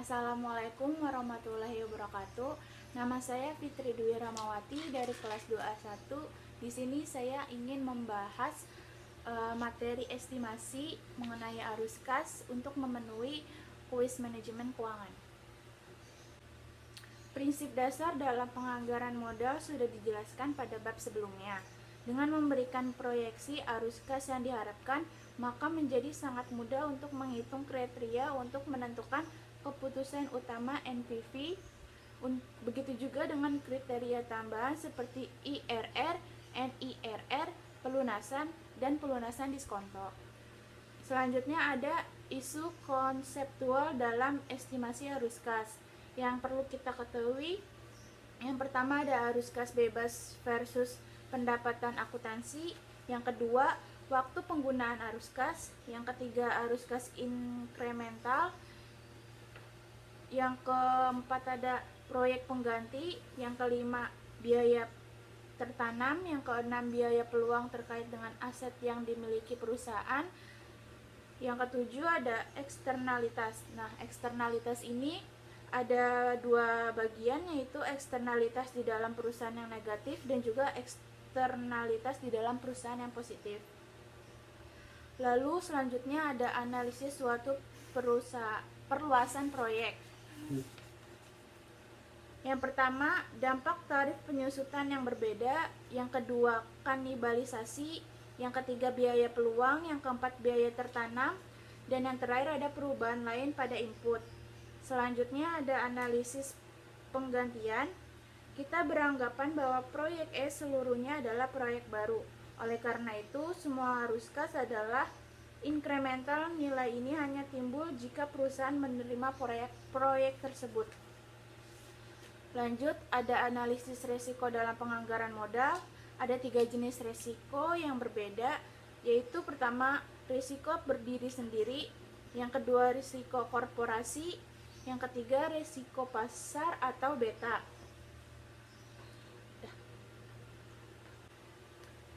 Assalamualaikum warahmatullahi wabarakatuh. Nama saya Fitri Dwi Ramawati dari kelas 2A1. Di sini saya ingin membahas materi estimasi mengenai arus kas untuk memenuhi kuis manajemen keuangan. Prinsip dasar dalam penganggaran modal sudah dijelaskan pada bab sebelumnya. Dengan memberikan proyeksi arus kas yang diharapkan, maka menjadi sangat mudah untuk menghitung kriteria untuk menentukan keputusan utama NPV. Begitu juga dengan kriteria tambahan seperti IRR, NIRR, pelunasan, dan pelunasan diskonto. Selanjutnya ada isu konseptual dalam estimasi arus kas yang perlu kita ketahui. Yang pertama ada arus kas bebas versus pendapatan akuntansi. Yang kedua, waktu penggunaan arus kas. Yang ketiga, arus kas inkremental. Yang keempat ada proyek pengganti. Yang kelima, biaya tertanam. Yang keenam, biaya peluang terkait dengan aset yang dimiliki perusahaan. Yang ketujuh ada eksternalitas. Nah, eksternalitas ini ada dua bagian, yaitu eksternalitas di dalam perusahaan yang negatif dan juga eksternalitas di dalam perusahaan yang positif. Lalu selanjutnya ada analisis suatu perluasan proyek. Yang pertama, dampak tarif penyusutan yang berbeda. Yang kedua, kanibalisasi. Yang ketiga, biaya peluang. Yang keempat, biaya tertanam. Dan yang terakhir ada perubahan lain pada input. Selanjutnya ada analisis penggantian. Kita beranggapan bahwa proyek E seluruhnya adalah proyek baru. Oleh karena itu, semua arus kas adalah inkremental. Nilai ini hanya timbul jika perusahaan menerima proyek tersebut. Lanjut, ada analisis resiko dalam penganggaran modal. Ada 3 jenis resiko yang berbeda, yaitu pertama, risiko berdiri sendiri. Yang kedua, risiko korporasi. Yang ketiga, risiko pasar atau beta.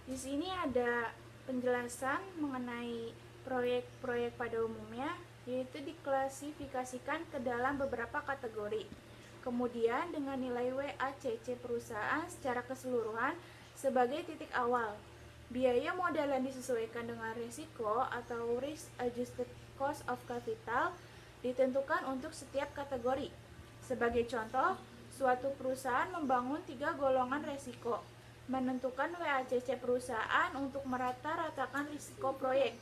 Di sini ada penjelasan mengenai proyek-proyek pada umumnya, yaitu diklasifikasikan ke dalam beberapa kategori. Kemudian dengan nilai WACC perusahaan secara keseluruhan sebagai titik awal. Biaya modal yang disesuaikan dengan risiko atau risk adjusted cost of capital ditentukan untuk setiap kategori. Sebagai contoh, suatu perusahaan membangun 3 golongan risiko, menentukan WACC perusahaan untuk merata-ratakan risiko proyek,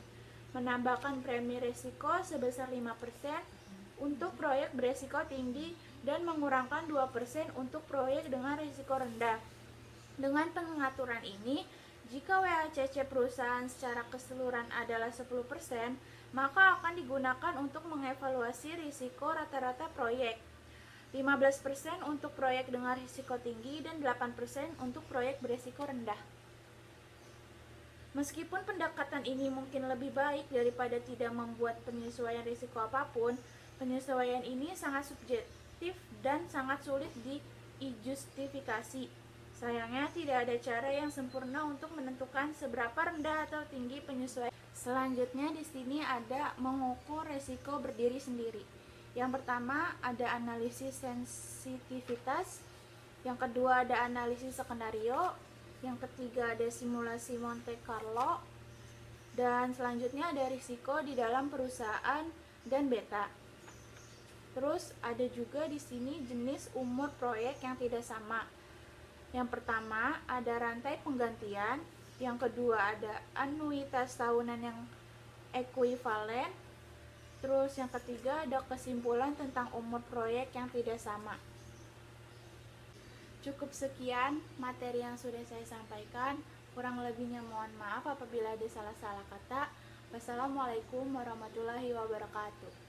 menambahkan premi risiko sebesar 5% untuk proyek berisiko tinggi dan mengurangkan 2% untuk proyek dengan risiko rendah. Dengan pengaturan ini, jika WACC perusahaan secara keseluruhan adalah 10%, maka akan digunakan untuk mengevaluasi risiko rata-rata proyek, 15% untuk proyek dengan risiko tinggi, dan 8% untuk proyek berisiko rendah. Meskipun pendekatan ini mungkin lebih baik daripada tidak membuat penyesuaian risiko apapun, penyesuaian ini sangat subjektif dan sangat sulit dijustifikasi. Sayangnya tidak ada cara yang sempurna untuk menentukan seberapa rendah atau tinggi penyesuaian. Selanjutnya di sini ada mengukur risiko berdiri sendiri. Yang pertama ada analisis sensitivitas, yang kedua ada analisis skenario, yang ketiga ada simulasi Monte Carlo, dan selanjutnya ada risiko di dalam perusahaan dan beta. Terus ada juga di sini jenis umur proyek yang tidak sama. Yang pertama ada rantai penggantian, yang kedua ada anuitas tahunan yang ekuivalen, terus yang ketiga ada kesimpulan tentang umur proyek yang tidak sama. Cukup sekian materi yang sudah saya sampaikan, kurang lebihnya mohon maaf apabila ada salah-salah kata. Wassalamualaikum warahmatullahi wabarakatuh.